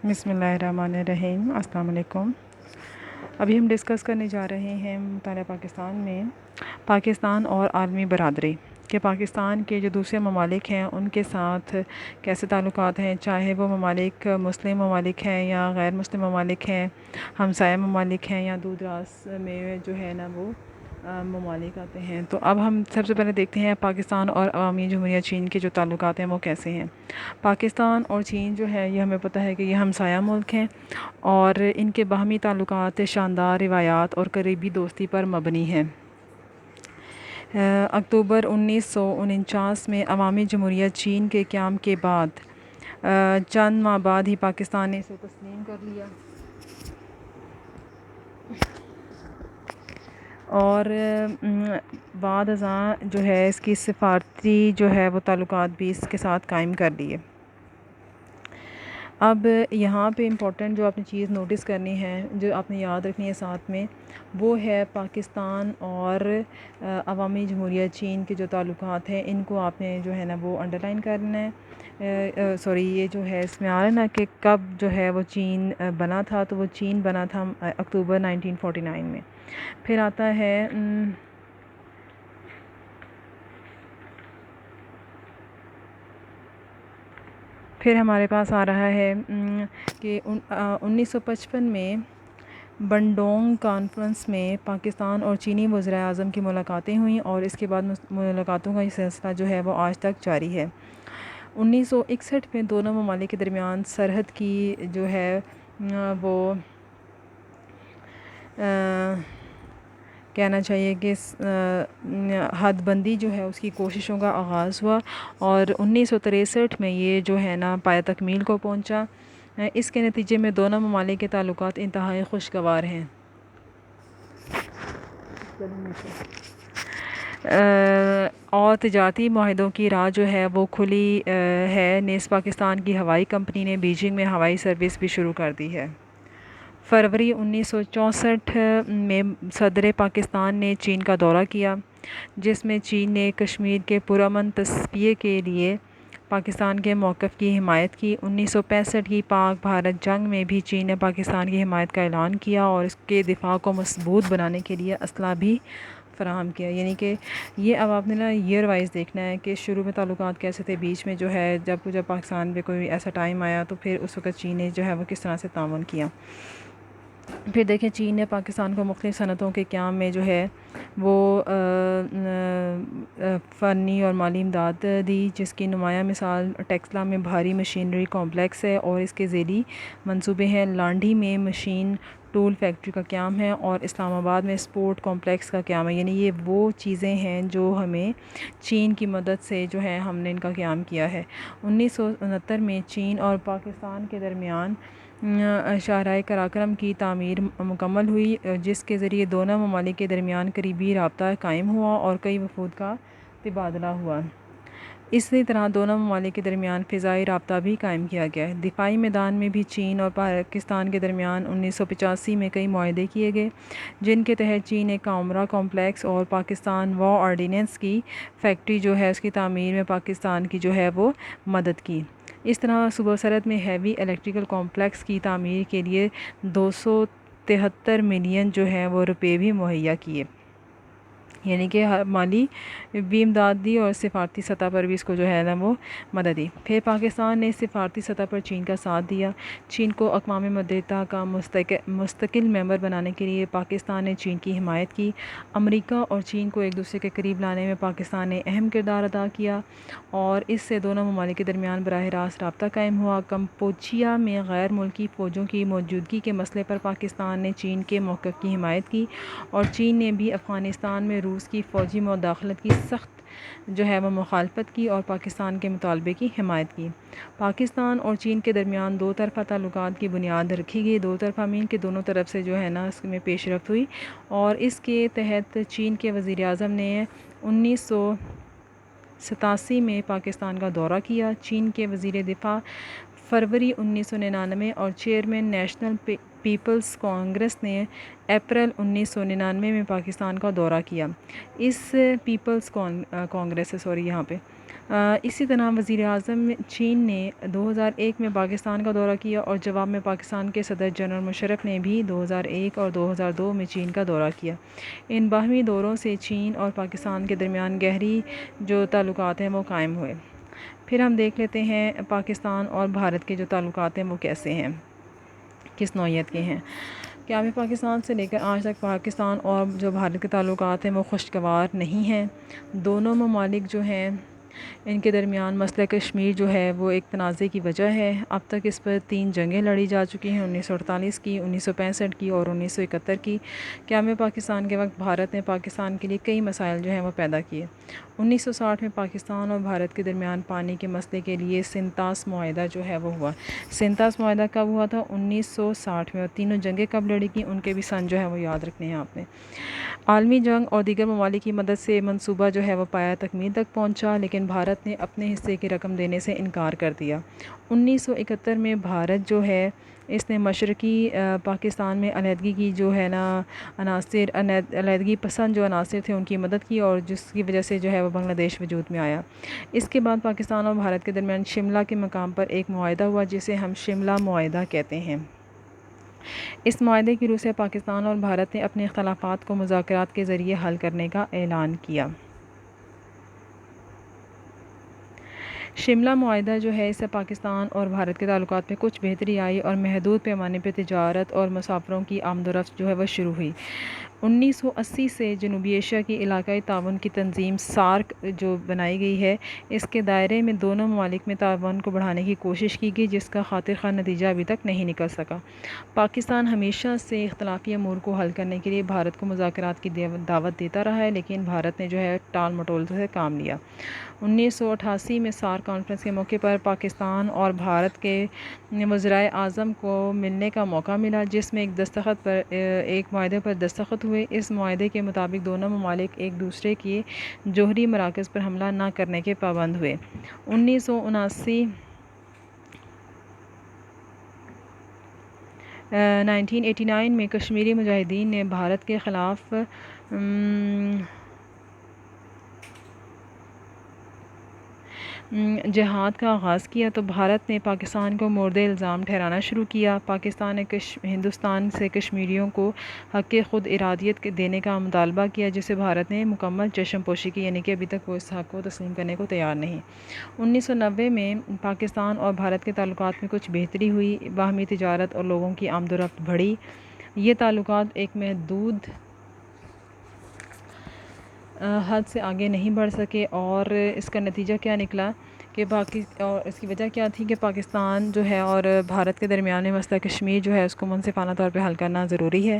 بسم اللہ الرحمن الرحیم۔ السلام علیکم۔ ابھی ہم ڈسکس کرنے جا رہے ہیں مطالعہ پاکستان میں پاکستان اور عالمی برادری کہ پاکستان کے جو دوسرے ممالک ہیں ان کے ساتھ کیسے تعلقات ہیں، چاہے وہ ممالک مسلم ممالک ہیں یا غیر مسلم ممالک ہیں، ہمسایہ ممالک ہیں یا دور دراز میں جو ہے نا وہ ممالک آتے ہیں۔ تو اب ہم سب سے پہلے دیکھتے ہیں پاکستان اور عوامی جمہوریہ چین کے جو تعلقات ہیں وہ کیسے ہیں۔ پاکستان اور چین جو ہے یہ ہمیں پتہ ہے کہ یہ ہمسایہ ملک ہیں اور ان کے باہمی تعلقات شاندار روایات اور قریبی دوستی پر مبنی ہیں۔ اکتوبر 1949 میں عوامی جمہوریہ چین کے قیام کے بعد چند ماہ بعد ہی پاکستان نے اسے تسلیم کر لیا اور بعد ازاں جو ہے اس کی سفارتی جو ہے وہ تعلقات بھی اس کے ساتھ قائم کر لیے۔ اب یہاں پہ امپورٹنٹ جو آپ نے چیز نوٹس کرنی ہے، جو آپ نے یاد رکھنی ہے ساتھ میں، وہ ہے پاکستان اور عوامی جمہوریہ چین کے جو تعلقات ہیں ان کو آپ نے جو ہے نا وہ انڈر لائن کرنا ہے۔ یہ جو ہے اس میں آ رہا ہے نا کہ کب جو ہے وہ چین بنا تھا، تو وہ چین بنا تھا اکتوبر 1949 میں۔ پھر آتا ہے پھر ہمارے پاس آ رہا ہے کہ 1955 میں بنڈونگ کانفرنس میں پاکستان اور چینی وزراء اعظم کی ملاقاتیں ہوئیں اور اس کے بعد ملاقاتوں کا یہ سلسلہ جو ہے وہ آج تک جاری ہے۔ 1961 میں دونوں ممالک کے درمیان سرحد کی جو ہے وہ کہنا چاہیے کہ حد بندی جو ہے اس کی کوششوں کا آغاز ہوا اور 1963 میں یہ جو ہے نا پایہ تکمیل کو پہنچا۔ اس کے نتیجے میں دونوں ممالک کے تعلقات انتہائی خوشگوار ہیں اور تجارتی معاہدوں کی راہ جو ہے وہ کھلی ہے۔ نیز پاکستان کی ہوائی کمپنی نے بیجنگ میں ہوائی سروس بھی شروع کر دی ہے۔ فروری 1964 میں صدر پاکستان نے چین کا دورہ کیا، جس میں چین نے کشمیر کے پرامن تصفیے کے لیے پاکستان کے موقف کی حمایت کی۔ 1965 کی پاک بھارت جنگ میں بھی چین نے پاکستان کی حمایت کا اعلان کیا اور اس کے دفاع کو مضبوط بنانے کے لیے اسلحہ بھی فراہم کیا۔ یعنی کہ یہ اب آپ نے نا ایئر وائز دیکھنا ہے کہ شروع میں تعلقات کیسے تھے، بیچ میں جو ہے جب پاکستان پہ کوئی ایسا ٹائم آیا تو پھر اس وقت چین نے جو ہے وہ کس طرح سے تعاون کیا۔ پھر دیکھیں چین نے پاکستان کو مختلف صنعتوں کے قیام میں جو ہے وہ فنی اور مالی امداد دی، جس کی نمایاں مثال ٹیکسلا میں بھاری مشینری کمپلیکس ہے اور اس کے ذیلی منصوبے ہیں۔ لانڈھی میں مشین ٹول فیکٹری کا قیام ہے اور اسلام آباد میں اسپورٹ کمپلیکس کا قیام ہے۔ یعنی یہ وہ چیزیں ہیں جو ہمیں چین کی مدد سے جو ہے ہم نے ان کا قیام کیا ہے۔ 1969 میں چین اور پاکستان کے درمیان شاہراہ قراقرم کی تعمیر مکمل ہوئی، جس کے ذریعے دونوں ممالک کے درمیان قریبی رابطہ قائم ہوا اور کئی وفود کا تبادلہ ہوا۔ اسی طرح دونوں ممالک کے درمیان فضائی رابطہ بھی قائم کیا گیا ہے۔ دفاعی میدان میں بھی چین اور پاکستان کے درمیان 1985 میں کئی معاہدے کیے گئے، جن کے تحت چین نے کامورا کمپلیکس اور پاکستان وار آرڈیننس کی فیکٹری جو ہے اس کی تعمیر میں پاکستان کی جو ہے وہ مدد کی۔ اس طرح صوبہ سرحد میں ہیوی الیکٹریکل کمپلیکس کی تعمیر کے لیے 273 ملین جو ہے وہ روپے بھی مہیا کیے۔ یعنی کہ مالی بھی امداد دی اور سفارتی سطح پر بھی اس کو جو ہے نا وہ مدد دی۔ پھر پاکستان نے سفارتی سطح پر چین کا ساتھ دیا۔ چین کو اقوام متحدہ کا مستقل ممبر بنانے کے لیے پاکستان نے چین کی حمایت کی۔ امریکہ اور چین کو ایک دوسرے کے قریب لانے میں پاکستان نے اہم کردار ادا کیا اور اس سے دونوں ممالک کے درمیان براہ راست رابطہ قائم ہوا۔ کمبوڈیا میں غیر ملکی فوجوں کی موجودگی کے مسئلے پر پاکستان نے چین کے موقف کی حمایت کی اور چین نے بھی افغانستان میں روس کی فوجی مداخلت کی سخت جو ہے وہ مخالفت کی اور پاکستان کے مطالبے کی حمایت کی۔ پاکستان اور چین کے درمیان دو طرفہ تعلقات کی بنیاد رکھی گئی۔ دو طرفہ امین کے دونوں طرف سے جو ہے نا اس میں پیش رفت ہوئی اور اس کے تحت چین کے وزیر اعظم نے 1987 میں پاکستان کا دورہ کیا۔ چین کے وزیر دفاع فروری 1999 اور چیئرمین نیشنل پیپلز کانگریس نے اپریل 1999 میں پاکستان کا دورہ کیا۔ اس پیپلز کانگریس یہاں پہ اسی طرح وزیر اعظم چین نے 2001 میں پاکستان کا دورہ کیا اور جواب میں پاکستان کے صدر جنرل مشرف نے بھی 2001 اور 2002 میں چین کا دورہ کیا۔ ان باہمی دوروں سے چین اور پاکستان کے درمیان گہری جو تعلقات ہیں وہ قائم ہوئے۔ پھر ہم دیکھ لیتے ہیں پاکستان اور بھارت کے جو تعلقات ہیں وہ کیسے ہیں، کس نوعیت کے ہیں۔ قیام پاکستان سے لے کر آج تک پاکستان اور جو بھارت کے تعلقات ہیں وہ خوشگوار نہیں ہیں۔ دونوں ممالک جو ہیں ان کے درمیان مسئلہ کشمیر جو ہے وہ ایک تنازع کی وجہ ہے۔ اب تک اس پر 3 جنگیں لڑی جا چکی ہیں، 1948 کی، 1965 کی اور 1971 کی۔ قیام پاکستان کے وقت بھارت نے پاکستان کے لیے کئی مسائل جو ہیں وہ پیدا کیے۔ 1960 میں پاکستان اور بھارت کے درمیان پانی کے مسئلے کے لیے سنتاس معاہدہ جو ہے وہ ہوا۔ سنتاس معاہدہ کب ہوا تھا؟ 1960 میں۔ اور تینوں جنگیں کب لڑی کی ان کے بھی سن جو ہے وہ یاد رکھنے ہیں آپ نے۔ عالمی جنگ اور دیگر ممالک کی مدد سے منصوبہ جو ہے وہ پایہ تکمیل تک پہنچا، لیکن بھارت نے اپنے حصے کی رقم دینے سے انکار کر دیا۔ 1971 میں بھارت جو ہے اس نے مشرقی پاکستان میں علیحدگی کی جو ہے نا علیحدگی پسند جو عناصر تھے ان کی مدد کی، اور جس کی وجہ سے جو ہے وہ بنگلہ دیش وجود میں آیا۔ اس کے بعد پاکستان اور بھارت کے درمیان شملہ کے مقام پر ایک معاہدہ ہوا جسے ہم شملہ معاہدہ کہتے ہیں۔ اس معاہدے کی روح سے پاکستان اور بھارت نے اپنے اختلافات کو مذاکرات کے ذریعے حل کرنے کا اعلان کیا۔ شملہ معاہدہ جو ہے اس سے پاکستان اور بھارت کے تعلقات میں کچھ بہتری آئی اور محدود پیمانے پہ تجارت اور مسافروں کی آمد و رفت جو ہے وہ شروع ہوئی۔ 1980 سے جنوبی ایشیا کی علاقائی تعاون کی تنظیم سارک جو بنائی گئی ہے، اس کے دائرے میں دونوں ممالک میں تعاون کو بڑھانے کی کوشش کی گئی، جس کا خاطر خواہ نتیجہ ابھی تک نہیں نکل سکا۔ پاکستان ہمیشہ سے اختلافی امور کو حل کرنے کے لیے بھارت کو مذاکرات کی دعوت دیتا رہا ہے، لیکن بھارت نے جو ہے ٹال مٹول سے کام لیا۔ 1988 میں سارک کانفرنس کے موقع پر پاکستان اور بھارت کے وزرائے اعظم کو ملنے کا موقع ملا، جس میں ایک معاہدے پر دستخط ہوئے۔ اس معاہدے کے مطابق دونوں ممالک ایک دوسرے کے جوہری مراکز پر حملہ نہ کرنے کے پابند ہوئے۔ 1989 میں کشمیری مجاہدین نے بھارت کے خلاف جہاد کا آغاز کیا تو بھارت نے پاکستان کو مورد الزام ٹھہرانا شروع کیا۔ پاکستان نے ہندوستان سے کشمیریوں کو حق خود ارادیت دینے کا مطالبہ کیا، جسے بھارت نے مکمل چشم پوشی کی، یعنی کہ ابھی تک وہ اس حق کو تسلیم کرنے کو تیار نہیں۔ 1990 میں پاکستان اور بھارت کے تعلقات میں کچھ بہتری ہوئی، باہمی تجارت اور لوگوں کی آمد و رفت بڑھی۔ یہ تعلقات ایک محدود حد سے آگے نہیں بڑھ سکے، اور اس کا نتیجہ کیا نکلا کہ اور اس کی وجہ کیا تھی کہ پاکستان جو ہے اور بھارت کے درمیان میں مسئلہ کشمیر جو ہے اس کو منصفانہ طور پہ حل کرنا ضروری ہے۔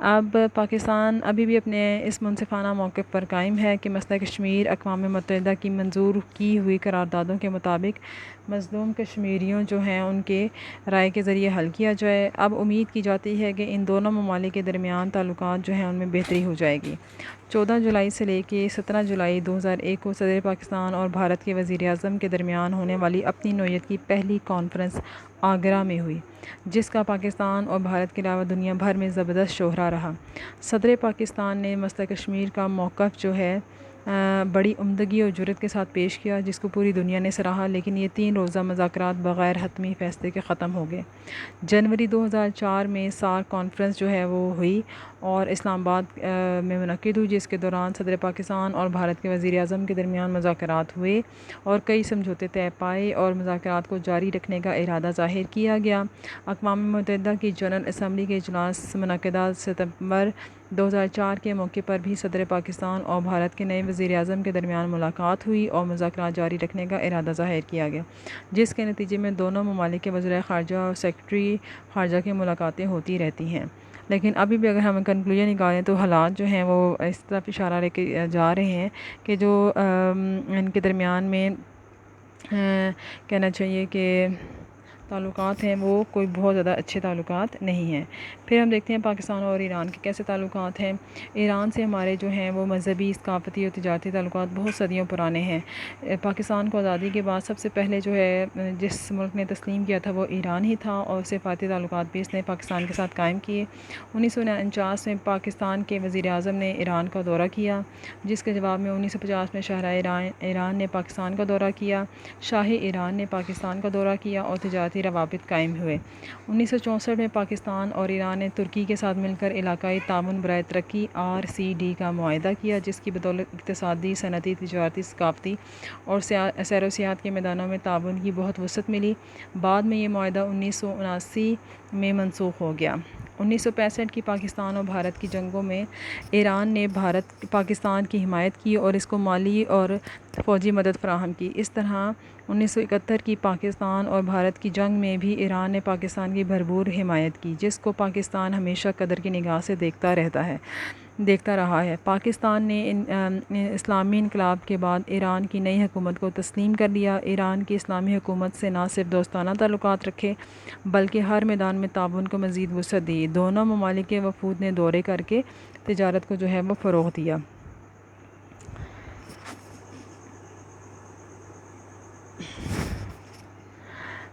اب پاکستان ابھی بھی اپنے اس منصفانہ موقف پر قائم ہے کہ مسئلہ کشمیر اقوام متحدہ کی منظور کی ہوئی قراردادوں کے مطابق مظلوم کشمیریوں جو ہیں ان کے رائے کے ذریعے حل کیا جائے۔ اب امید کی جاتی ہے کہ ان دونوں ممالک کے درمیان تعلقات جو ہیں ان میں بہتری ہو جائے گی۔ 14 جولائی سے لے کے 17 جولائی 2001 کو صدر پاکستان اور بھارت کے وزیر اعظم کے درمیان ہونے والی اپنی نوعیت کی پہلی کانفرنس آگرہ میں ہوئی، جس کا پاکستان اور بھارت کے علاوہ دنیا بھر میں زبردست شہرہ رہا۔ صدر پاکستان نے مسئلہ کشمیر کا موقف جو ہے بڑی عمدگی اور جرأت کے ساتھ پیش کیا، جس کو پوری دنیا نے سراہا، لیکن یہ 3 روزہ مذاکرات بغیر حتمی فیصلے کے ختم ہو گئے۔ جنوری 2004 میں سارک کانفرنس جو ہے وہ ہوئی اور اسلام آباد میں منعقد ہوئی، جس کے دوران صدر پاکستان اور بھارت کے وزیر اعظم کے درمیان مذاکرات ہوئے اور کئی سمجھوتے طے پائے اور مذاکرات کو جاری رکھنے کا ارادہ ظاہر کیا گیا۔ اقوام متحدہ کی جنرل اسمبلی کے اجلاس منعقدہ ستمبر 2004 کے موقع پر بھی صدر پاکستان اور بھارت کے نئے وزیر اعظم کے درمیان ملاقات ہوئی اور مذاکرات جاری رکھنے کا ارادہ ظاہر کیا گیا، جس کے نتیجے میں دونوں ممالک کے وزرائے خارجہ اور سیکرٹری خارجہ کی ملاقاتیں ہوتی رہتی ہیں۔ لیکن ابھی بھی اگر ہم کنکلوژن نکالیں تو حالات جو ہیں وہ اس طرف اشارہ لے کے جا رہے ہیں کہ جو ان کے درمیان میں کہنا چاہیے کہ تعلقات ہیں وہ کوئی بہت زیادہ اچھے تعلقات نہیں ہیں۔ پھر ہم دیکھتے ہیں پاکستان اور ایران کے کیسے تعلقات ہیں۔ ایران سے ہمارے جو ہیں وہ مذہبی، ثقافتی اور تجارتی تعلقات بہت صدیوں پرانے ہیں۔ پاکستان کو آزادی کے بعد سب سے پہلے جو ہے جس ملک نے تسلیم کیا تھا وہ ایران ہی تھا، اور سفارتی تعلقات بھی اس نے پاکستان کے ساتھ قائم کیے۔ 1949 میں پاکستان کے وزیر اعظم نے ایران کا دورہ کیا، جس کے جواب میں 1950 میں شاہراہ ایران نے پاکستان کا دورہ کیا، شاہ ایران نے پاکستان کا دورہ کیا اور تجارتی روابط قائم ہوئے۔ 1964 میں پاکستان اور ایران نے ترکی کے ساتھ مل کر علاقائی تعاون برائے ترقی RCD کا معاہدہ کیا، جس کی بدولت اقتصادی، صنعتی، تجارتی، ثقافتی اور سیر و سیاحت کے میدانوں میں تعاون کی بہت وسعت ملی۔ بعد میں یہ معاہدہ 1979 میں منسوخ ہو گیا۔ 1965 کی پاکستان اور بھارت کی جنگوں میں ایران نے پاکستان کی حمایت کی اور اس کو مالی اور فوجی مدد فراہم کی۔ اس طرح 1971 کی پاکستان اور بھارت کی جنگ میں بھی ایران نے پاکستان کی بھرپور حمایت کی، جس کو پاکستان ہمیشہ قدر کی نگاہ سے دیکھتا رہا ہے۔ پاکستان نے اسلامی انقلاب کے بعد ایران کی نئی حکومت کو تسلیم کر لیا۔ ایران کی اسلامی حکومت سے نہ صرف دوستانہ تعلقات رکھے بلکہ ہر میدان میں تعاون کو مزید وسعت دی۔ دونوں ممالک کے وفود نے دورے کر کے تجارت کو جو ہے وہ فروغ دیا۔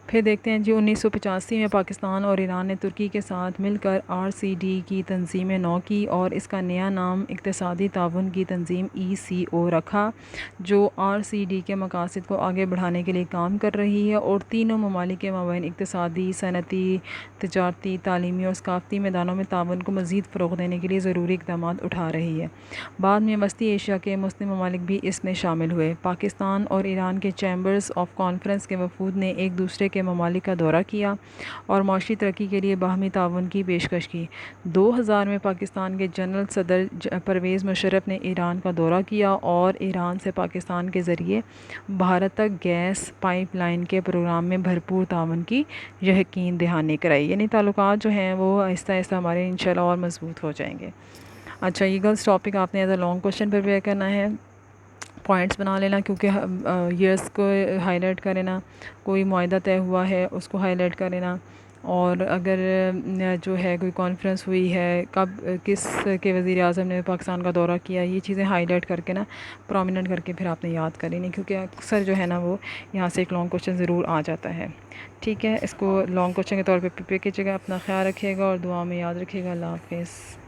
پھر دیکھتے ہیں 1985 میں پاکستان اور ایران نے ترکی کے ساتھ مل کر RCD کی تنظیم نو کی اور اس کا نیا نام اقتصادی تعاون کی تنظیم ECO رکھا، جو RCD کے مقاصد کو آگے بڑھانے کے لیے کام کر رہی ہے اور تینوں ممالک کے مابین اقتصادی، صنعتی، تجارتی، تعلیمی اور ثقافتی میدانوں میں تعاون کو مزید فروغ دینے کے لیے ضروری اقدامات اٹھا رہی ہے۔ بعد میں وسطی ایشیا کے مسلم ممالک بھی اس میں شامل ہوئے۔ پاکستان اور ایران کے چیمبرز آف کانفرنس کے وفود نے ایک دوسرے کے ممالک کا دورہ کیا اور معاشی ترقی کے لیے باہمی تعاون کی پیشکش کی۔ 2000 میں پاکستان کے جنرل صدر پرویز مشرف نے ایران کا دورہ کیا اور ایران سے پاکستان کے ذریعے بھارت تک گیس پائپ لائن کے پروگرام میں بھرپور تعاون کی یقین دہانی کرائی۔ یعنی تعلقات جو ہیں وہ آہستہ آہستہ ہمارے انشاءاللہ اور مضبوط ہو جائیں گے۔ اچھا، یہ گرلس ٹاپک آپ نے as a long question prepare کرنا ہے، پوائنٹس بنا لینا، کیونکہ ایئرس کو ہائی لائٹ کر لینا، کوئی معاہدہ طے ہوا ہے اس کو ہائی لائٹ کر لینا، اور اگر جو ہے کوئی کانفرنس ہوئی ہے، کب کس کے وزیر اعظم نے پاکستان کا دورہ کیا، یہ چیزیں ہائی لائٹ کر کے نا پرومیننٹ کر کے پھر آپ نے یاد کر لینی، کیونکہ اکثر جو ہے نا وہ یہاں سے ایک لانگ کوشچن ضرور آ جاتا ہے۔ ٹھیک ہے، اس کو لانگ کوشچن کے طور پہ پریپیئر کیجیے گا، اپنا خیال رکھیے گا اور دعا میں یاد رکھیے گا۔ اللہ حافظ۔